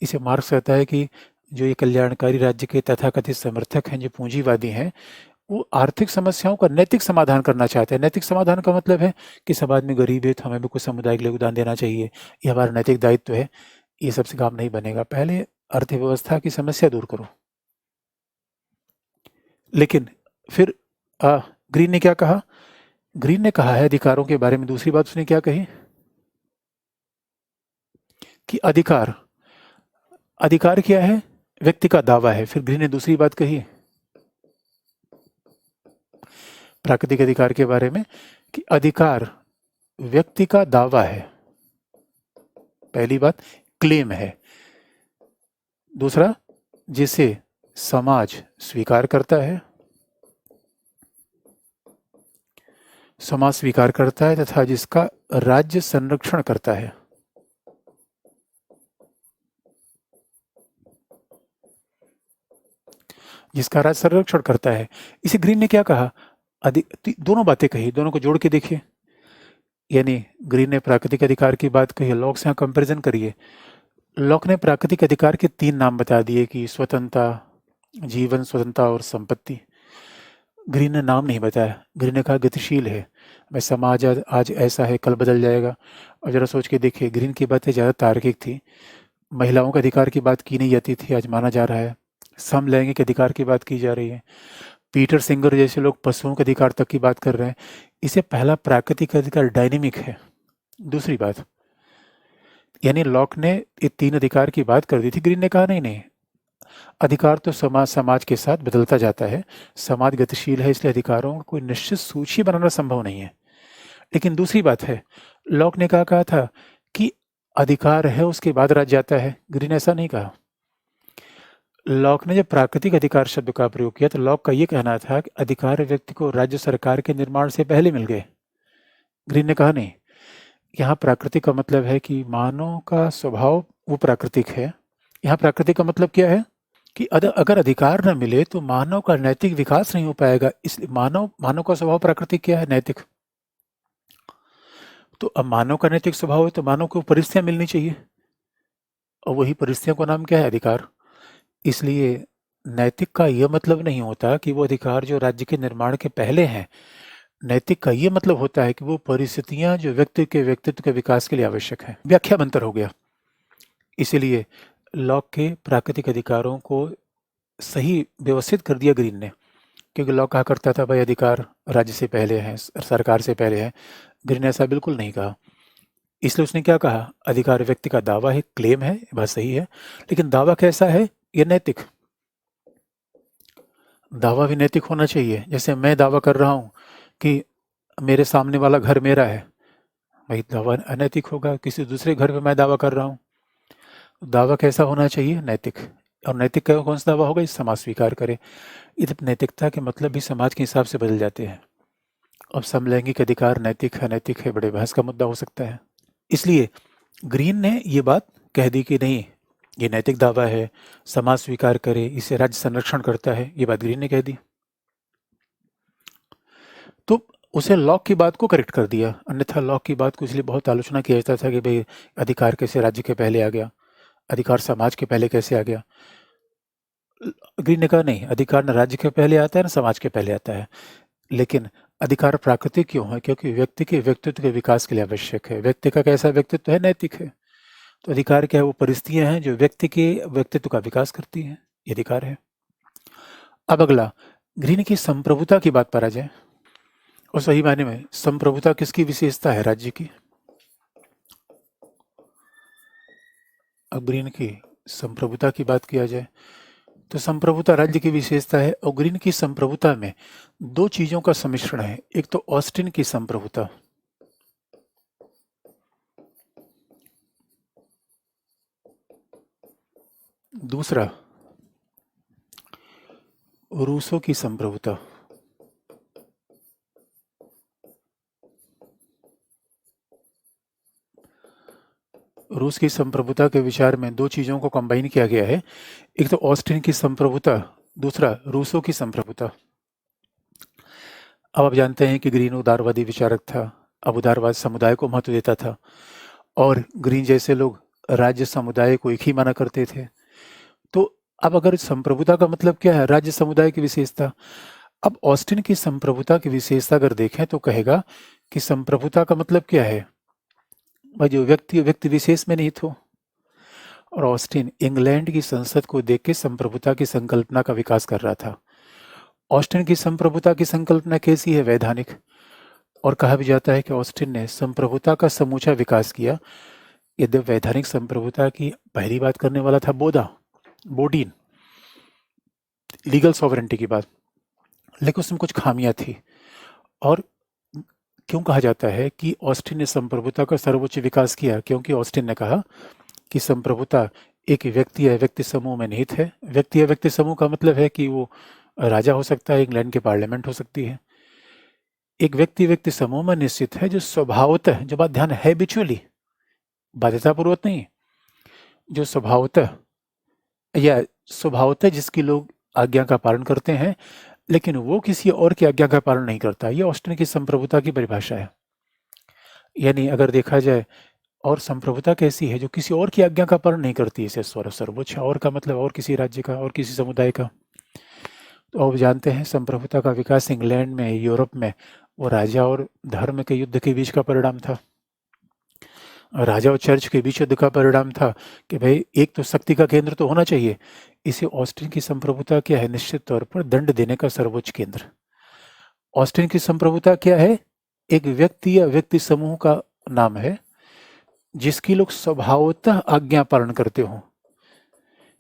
इसे मार्क्स कहता है कि जो ये कल्याणकारी राज्य के तथाकथित समर्थक हैं, जो पूंजीवादी हैं, वो आर्थिक समस्याओं का नैतिक समाधान करना चाहते हैं। नैतिक समाधान का मतलब है कि समाज में गरीब है तो हमें भी कुछ समुदाय के लिए योगदान देना चाहिए, ये हमारा नैतिक दायित्व है। ये सबसे काम नहीं बनेगा, पहले अर्थव्यवस्था की समस्या दूर करो। लेकिन फिर ग्रीन ने क्या कहा? ग्रीन ने कहा है अधिकारों के बारे में, दूसरी बात उसने क्या कही कि अधिकार, अधिकार क्या है? व्यक्ति का दावा है। फिर ग्रीन ने दूसरी बात कही प्राकृतिक अधिकार के बारे में कि अधिकार व्यक्ति का दावा है। पहली बात क्लेम है, दूसरा जिसे समाज स्वीकार करता है, समाज स्वीकार करता है तथा जिसका राज्य संरक्षण करता है। जिसका राज्य संरक्षण करता है। इसे ग्रीन ने क्या कहा? दोनों बातें कही, दोनों को जोड़ के देखिए। यानी ग्रीन ने प्राकृतिक अधिकार की बात कही, लॉक से यहाँ कंपेरिजन करिए। लॉक ने प्राकृतिक अधिकार के 3 नाम बता दिए कि स्वतंत्रता, जीवन, स्वतंत्रता और संपत्ति। ग्रीन ने नाम नहीं बताया, ग्रीन ने कहा गतिशील है, मैं समाज आज ऐसा है, कल बदल जाएगा। और जरा सोच के देखिए, ग्रीन की बातें ज़्यादा तार्किक थी, महिलाओं के अधिकार की बात की नहीं जाती थी, आज माना जा रहा है। समलैंगिक अधिकार की बात की जा रही है। पीटर सिंगर जैसे लोग पशुओं के अधिकार तक की बात कर रहे हैं। इसे पहला प्राकृतिक अधिकार डायनेमिक है। दूसरी बात, यानी लॉक ने ये 3 अधिकार की बात कर दी थी, ग्रीन ने कहा नहीं नहीं, अधिकार तो समाज के साथ बदलता जाता है, समाज गतिशील है, इसलिए अधिकारों का कोई निश्चित सूची बनाना संभव नहीं है। लेकिन दूसरी बात है, लॉक ने कहा था कि अधिकार है उसके बाद राज्य आता है, ग्रीन ऐसा नहीं कहा। लॉक ने जब प्राकृतिक अधिकार शब्द का प्रयोग किया तो लॉक का ये कहना था कि अधिकार व्यक्ति को राज्य सरकार के निर्माण से पहले मिल गए। ग्रीन ने कहा नहीं, यहाँ प्राकृतिक का मतलब है कि मानव का स्वभाव वो प्राकृतिक है। यहाँ प्राकृतिक का मतलब क्या है कि अगर अधिकार न मिले तो मानव का नैतिक विकास नहीं हो पाएगा। इसलिए मानव का स्वभाव प्राकृतिक क्या है? नैतिक। तो अब मानव का नैतिक स्वभाव है तो मानव को परिस्थितियां मिलनी चाहिए, और वही परिस्थितियों का नाम क्या है? अधिकार। इसलिए नैतिक का यह मतलब नहीं होता कि वो अधिकार जो राज्य के निर्माण के पहले हैं। नैतिक का यह मतलब होता है कि वो परिस्थितियां जो व्यक्ति के व्यक्तित्व के विकास के लिए आवश्यक है। व्याख्या मंतर हो गया। इसीलिए लॉक के प्राकृतिक अधिकारों को सही व्यवस्थित कर दिया ग्रीन ने, क्योंकि लॉक कहा करता था भाई अधिकार राज्य से पहले है, सरकार से पहले है। ग्रीन ने ऐसा बिल्कुल नहीं कहा। इसलिए उसने क्या कहा? अधिकार व्यक्ति का दावा है, क्लेम है, बात सही है, लेकिन दावा कैसा है? ये नैतिक। दावा भी नैतिक होना चाहिए। जैसे मैं दावा कर रहा हूं कि मेरे सामने वाला घर मेरा है, भाई दावा अनैतिक होगा। किसी दूसरे घर पे मैं दावा कर रहा हूँ, दावा कैसा होना चाहिए? नैतिक। और नैतिक का कौन सा दावा होगा? इस समाज स्वीकार करे। इधर नैतिकता के मतलब भी समाज के हिसाब से बदल जाते हैं। अब समलैंगिक अधिकार नैतिक है, नैतिक है, बड़े बहस का मुद्दा हो सकता है। इसलिए ग्रीन ने ये बात कह दी कि नहीं, ये नैतिक दावा है, समाज स्वीकार करे, इसे राज्य संरक्षण करता है, ये बात ग्रीन ने कह दी। तो उसे लॉक की बात को करेक्ट कर दिया। अन्यथा लॉक की बात को इसलिए बहुत आलोचना किया जाता था कि भाई अधिकार कैसे राज्य के पहले आ गया, अधिकार समाज के पहले कैसे आ गया। ग्रीन ने कहा नहीं, अधिकार न राज्य के पहले आता है न समाज के पहले आता है, लेकिन अधिकार प्राकृतिक क्यों है? क्योंकि व्यक्ति के व्यक्तित्व के विकास के लिए आवश्यक है। व्यक्ति का कैसा व्यक्तित्व है? नैतिक है। तो अधिकार क्या है? वो परिस्थितियां हैं जो व्यक्ति के व्यक्तित्व का विकास करती हैं, ये अधिकार है। अब अगला, ग्रीन की संप्रभुता की बात पर आ जाए, और सही मायने में संप्रभुता किसकी विशेषता है? राज्य की। अब ग्रीन की संप्रभुता की बात किया जाए तो संप्रभुता राज्य की विशेषता है, और ग्रीन की संप्रभुता में दो चीजों का सम्मिश्रण है। एक तो ऑस्टिन की संप्रभुता, दूसरा रूसो की संप्रभुता। रूस की संप्रभुता के विचार में दो चीजों को कंबाइन किया गया है, एक तो ऑस्टिन की संप्रभुता, दूसरा रूसो की संप्रभुता। अब आप जानते हैं कि ग्रीन उदारवादी विचारक था, अब उदारवाद समुदाय को महत्व देता था, और ग्रीन जैसे लोग राज्य समुदाय को एक ही माना करते थे। तो अब अगर संप्रभुता का मतलब क्या है? राज्य समुदाय की विशेषता। अब ऑस्टिन की संप्रभुता की विशेषता अगर देखें तो कहेगा कि संप्रभुता का मतलब क्या है? भाई जो व्यक्ति विशेष में निहित हो। और ऑस्टिन इंग्लैंड की संसद को देख के संप्रभुता की संकल्पना का विकास कर रहा था। ऑस्टिन की संप्रभुता की संकल्पना कैसी है? वैधानिक। और कहा भी जाता है कि ऑस्टिन ने संप्रभुता का समूचा विकास किया। यदि वैधानिक संप्रभुता की पहली बात करने वाला था बोडीन, लीगल सॉवरेंटी की बात, लेकिन उसमें कुछ खामियां थी। और क्यों कहा जाता है कि ऑस्टिन ने संप्रभुता का सर्वोच्च विकास किया? क्योंकि ऑस्टिन ने कहा कि संप्रभुता एक व्यक्ति या व्यक्ति समूह में निहित है। व्यक्ति या व्यक्ति समूह का मतलब है कि वो राजा हो सकता है, इंग्लैंड की पार्लियामेंट हो सकती है। एक व्यक्ति समूह में निश्चित है जो स्वभावतः, जो बात ध्यान, हैबिचुअली, बाध्यतापूर्वक नहीं, जो स्वभावतः जिसकी लोग आज्ञा का पालन करते हैं, लेकिन वो किसी और की आज्ञा का पालन नहीं करता। ये ऑस्टिन की संप्रभुता की परिभाषा है। यानी अगर देखा जाए, और संप्रभुता कैसी है? जो किसी और की आज्ञा का पालन नहीं करती। इसे सर्वोच्च, और का मतलब और किसी राज्य का और किसी समुदाय का। तो अब जानते हैं संप्रभुता का विकास इंग्लैंड में, यूरोप में, वो राजा और धर्म के युद्ध के बीच का परिणाम था। राजा और चर्च के बीच युद्ध का परिणाम था कि भाई एक तो शक्ति का केंद्र तो होना चाहिए। इसे ऑस्टिन की संप्रभुता क्या है? निश्चित तौर पर दंड देने का सर्वोच्च केंद्र। ऑस्टिन की संप्रभुता क्या है? एक व्यक्ति या व्यक्ति समूह का नाम है जिसकी लोग स्वभावतः आज्ञा पालन करते हो,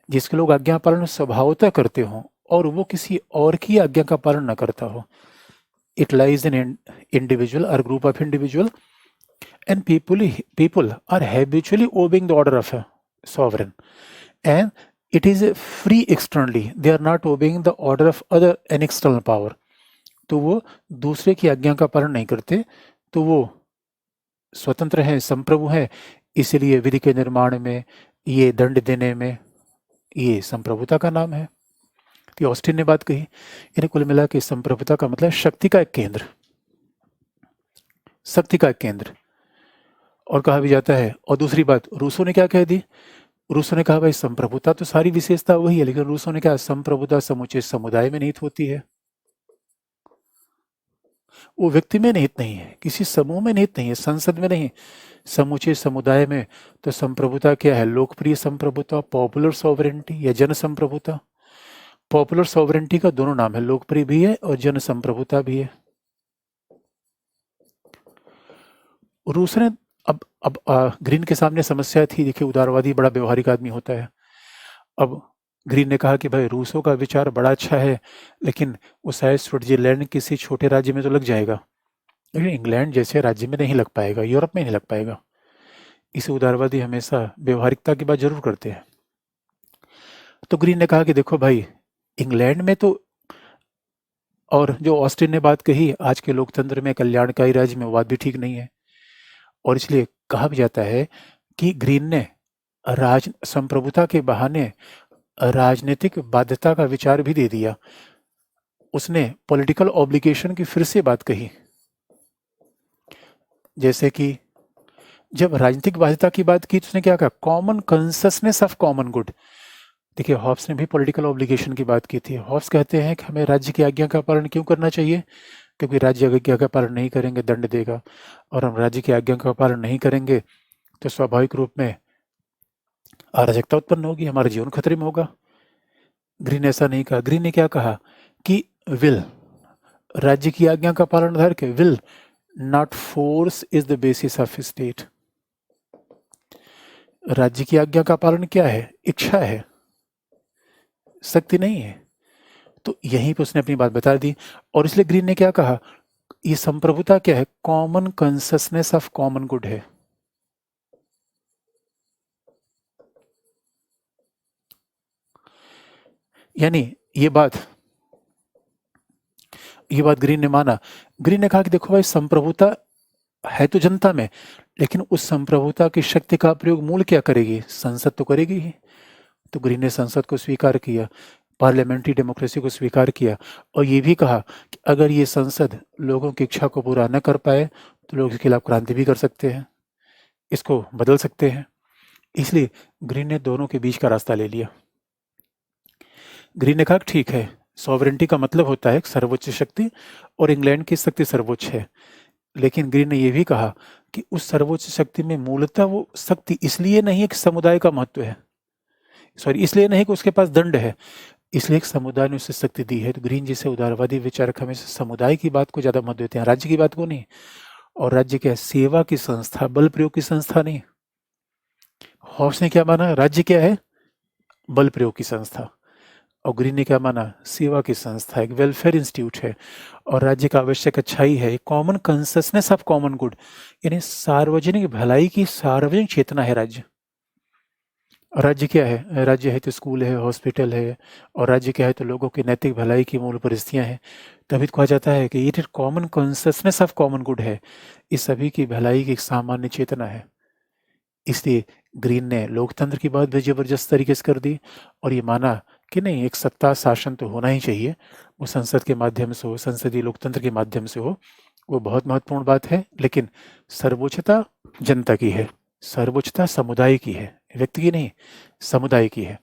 जिसके लोग आज्ञा पालन स्वभावतः करते हो, और वो किसी और की आज्ञा का पालन न करता हो। इट लाइज इन इंडिविजुअल और group of individual, and people are habitually obeying the order of a sovereign, and it is free externally, they are not obeying the order of other an external power। तो वो दूसरे की आज्ञा का पालन नहीं करते, तो वो स्वतंत्र हैं, संप्रभु हैं। इसलिए विधि के निर्माण में, ये दंड देने में, ये संप्रभुता का नाम है। तो ऑस्टिन ने बात कही। यानी कुल मिला के संप्रभुता का मतलब शक्ति का एक केंद्र, शक्ति का एक केंद्र। और कहा भी जाता है, और दूसरी बात रूसो ने क्या कह दी? रूसो ने कहा भाई संप्रभुता तो सारी विशेषता वही है, लेकिन रूसो ने कहा संप्रभुता समूचे समुदाय में निहित होती है। वो व्यक्ति में निहित नहीं है, किसी समूह में निहित नहीं है, संसद में नहीं, समूचे समुदाय में। तो संप्रभुता क्या है? लोकप्रिय संप्रभुता, पॉपुलर सॉवरेंटी या जन संप्रभुता। पॉपुलर सॉवरेंटी का दोनों नाम है, लोकप्रिय भी है और जन संप्रभुता भी है। रूस ने अब ग्रीन के सामने समस्या थी। देखिए उदारवादी बड़ा व्यवहारिक आदमी होता है। अब ग्रीन ने कहा कि भाई रूसों का विचार बड़ा अच्छा है, लेकिन वो शायद स्विट्जरलैंड किसी छोटे राज्य में तो लग जाएगा, लेकिन इंग्लैंड जैसे राज्य में नहीं लग पाएगा, यूरोप में नहीं लग पाएगा। इसे उदारवादी हमेशा व्यवहारिकता की बात जरूर करते हैं। तो ग्रीन ने कहा कि देखो भाई, इंग्लैंड में तो, और जो ऑस्टिन ने बात कही, आज के लोकतंत्र में कल्याणकारी राज्य में, वो बात भी ठीक नहीं है। और इसलिए कहा भी जाता है कि ग्रीन ने संप्रभुता के बहाने राजनीतिक बाध्यता का विचार भी दे दिया। उसने पॉलिटिकल ऑब्लिगेशन की फिर से बात कही, जैसे कि जब राजनीतिक बाध्यता की बात की तो उसने क्या कहा? Common consciousness of common good. देखिए हॉब्स ने भी पॉलिटिकल ऑब्लिगेशन की बात की थी। हॉब्स कहते हैं कि हमें राज्य की आज्ञा का पालन क्यों करना चाहिए? क्योंकि राज्य आज्ञा का पालन नहीं करेंगे दंड देगा, और हम राज्य की आज्ञा का पालन नहीं करेंगे तो स्वाभाविक रूप में अराजकता उत्पन्न होगी, हमारा जीवन खतरे में होगा। ग्रीन ने ऐसा नहीं कहा। ग्रीन ने क्या कहा कि विल, राज्य की आज्ञा का पालन आधार के, will not force is the basis of state. राज्य की आज्ञा का पालन क्या है? इच्छा है, शक्ति नहीं है। तो यहीं पे उसने अपनी बात बता दी। और इसलिए ग्रीन ने क्या कहा, ये संप्रभुता क्या है? Common consciousness of common good है। यानी ये बात ग्रीन ने माना। ग्रीन ने कहा कि देखो भाई, संप्रभुता है तो जनता में, लेकिन उस संप्रभुता की शक्ति का प्रयोग मूल क्या करेगी? संसद तो करेगी ही। तो ग्रीन ने संसद को स्वीकार किया, पार्लियामेंट्री डेमोक्रेसी को स्वीकार किया, और ये भी कहा कि अगर ये संसद लोगों की इच्छा को पूरा न कर पाए तो लोग इसके खिलाफ क्रांति भी कर सकते हैं, इसको बदल सकते हैं। इसलिए ग्रीन ने दोनों के बीच का रास्ता ले लिया। ग्रीन ने कहा ठीक है, सॉवरेंटी का मतलब होता है सर्वोच्च शक्ति, और इंग्लैंड की शक्ति सर्वोच्च है। लेकिन ग्रीन ने यह भी कहा कि उस सर्वोच्च शक्ति में मूलतः वो शक्ति इसलिए नहीं है कि समुदाय का महत्व है, इसलिए नहीं कि उसके पास दंड है, इसलिए एक समुदाय ने उसे शक्ति दी है। तो ग्रीन जैसे उदारवादी विचारक हमेशा समुदाय की बात को ज्यादा महत्व देते हैं, राज्य की बात को नहीं। और राज्य क्या है? सेवा की संस्था, बल प्रयोग की संस्था नहीं। हॉब्स ने क्या माना? राज्य क्या है? बल प्रयोग की संस्था। और ग्रीन ने क्या माना? सेवा की संस्था, एक वेलफेयर इंस्टीट्यूट है, और राज्य का आवश्यक अच्छाई है, common consciousness of common good, यानी सार्वजनिक भलाई की सार्वजनिक चेतना है राज्य। राज्य क्या है? राज्य है तो स्कूल है, हॉस्पिटल है, और राज्य क्या है? तो लोगों की नैतिक भलाई की मूल परिस्थितियां हैं। तभी तो कहा जाता है कि it common consciousness of common good है, इस सभी की भलाई की एक सामान्य चेतना है। इसलिए ग्रीन ने लोकतंत्र की बात भी जबरदस्त तरीके से कर दी, और ये माना कि नहीं, एक सत्ता शासन तो होना ही चाहिए, वो संसद के माध्यम से हो, संसदीय लोकतंत्र के माध्यम से हो, वो बहुत महत्वपूर्ण बात है। लेकिन सर्वोच्चता जनता की है, सर्वोच्चता समुदाय की है, व्यक्ति की नहीं, समुदाय की है,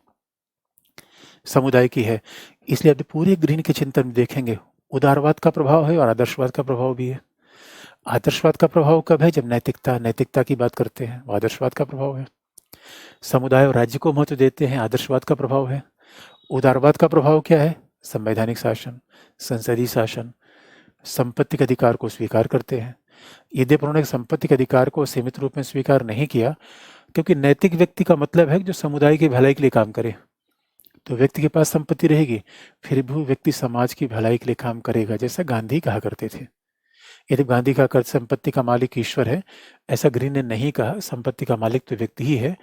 समुदाय की है। इसलिए आप पूरे ग्रीन के चिंतन में देखेंगे, उदारवाद का प्रभाव है और आदर्शवाद का प्रभाव भी है। आदर्शवाद का प्रभाव कब है? जब नैतिकता की बात करते हैं, वो आदर्शवाद का प्रभाव है। समुदाय और राज्य को महत्व देते हैं, आदर्शवाद का प्रभाव है। उदारवाद का प्रभाव क्या है? संवैधानिक शासन, संसदीय शासन, संपत्ति के अधिकार को स्वीकार करते हैं। यद्यपि उन्होंने संपत्ति के अधिकार को सीमित रूप में स्वीकार नहीं किया, क्योंकि नैतिक व्यक्ति का मतलब है जो समुदाय की भलाई के लिए काम करे। तो व्यक्ति के पास संपत्ति रहेगी, फिर भी व्यक्ति समाज की भलाई के लिए काम करेगा, जैसा गांधी कहा करते थे। यदि गांधी का कर संपत्ति का मालिक ईश्वर है, ऐसा ग्रीन ने नहीं कहा। संपत्ति का मालिक तो व्यक्ति ही है,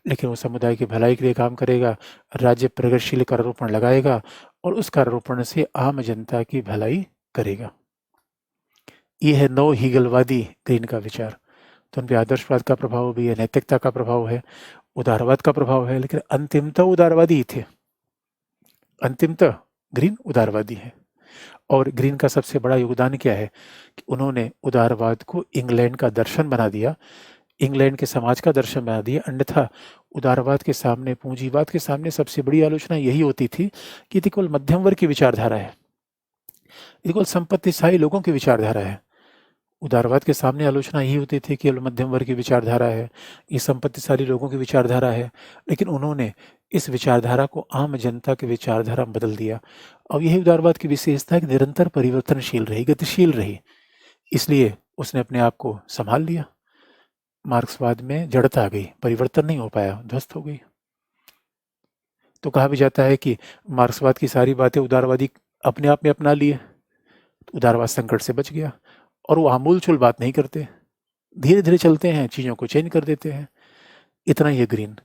लेकिन वो समुदाय की भलाई के लिए काम करेगा, राज्य प्रगतिशील करारोपण लगाएगा, और उस करारोपण से आम जनता की भलाई करेगा। ये है नव हीगलवादी ग्रीन का विचार। तो उन पे आदर्शवाद का प्रभाव भी है, नैतिकता का प्रभाव है, उदारवाद का प्रभाव है, लेकिन अंतिमतः उदारवादी ही थे। अंतिमतः ग्रीन उदारवादी है। और ग्रीन का सबसे बड़ा योगदान क्या है कि उन्होंने उदारवाद को इंग्लैंड का दर्शन बना दिया, इंग्लैंड के समाज का दर्शन बना दिया। अन्यथा उदारवाद के सामने, पूंजीवाद के सामने सबसे बड़ी आलोचना यही होती थी कि ये केवल मध्यम वर्ग की विचारधारा है, ये केवल संपत्तिशाली लोगों की विचारधारा है। उदारवाद के सामने आलोचना यही होती थी कि केवल मध्यम वर्ग की विचारधारा है, ये संपत्तिशाली लोगों की विचारधारा है। लेकिन उन्होंने इस विचारधारा को आम जनता की विचारधारा में बदल दिया। और यही उदारवाद की विशेषता है कि निरंतर परिवर्तनशील रही, गतिशील रही। इसलिए उसने अपने आप को संभाल लिया। मार्क्सवाद में जड़ता आ गई, परिवर्तन नहीं हो पाया, ध्वस्त हो गई। तो कहा भी जाता है कि मार्क्सवाद की सारी बातें उदारवादी अपने आप में अपना लिए, उदारवाद संकट से बच गया। और वो आमूलचूल बात नहीं करते, धीरे धीरे चलते हैं, चीज़ों को चेंज कर देते हैं। इतना ही है ग्रीन।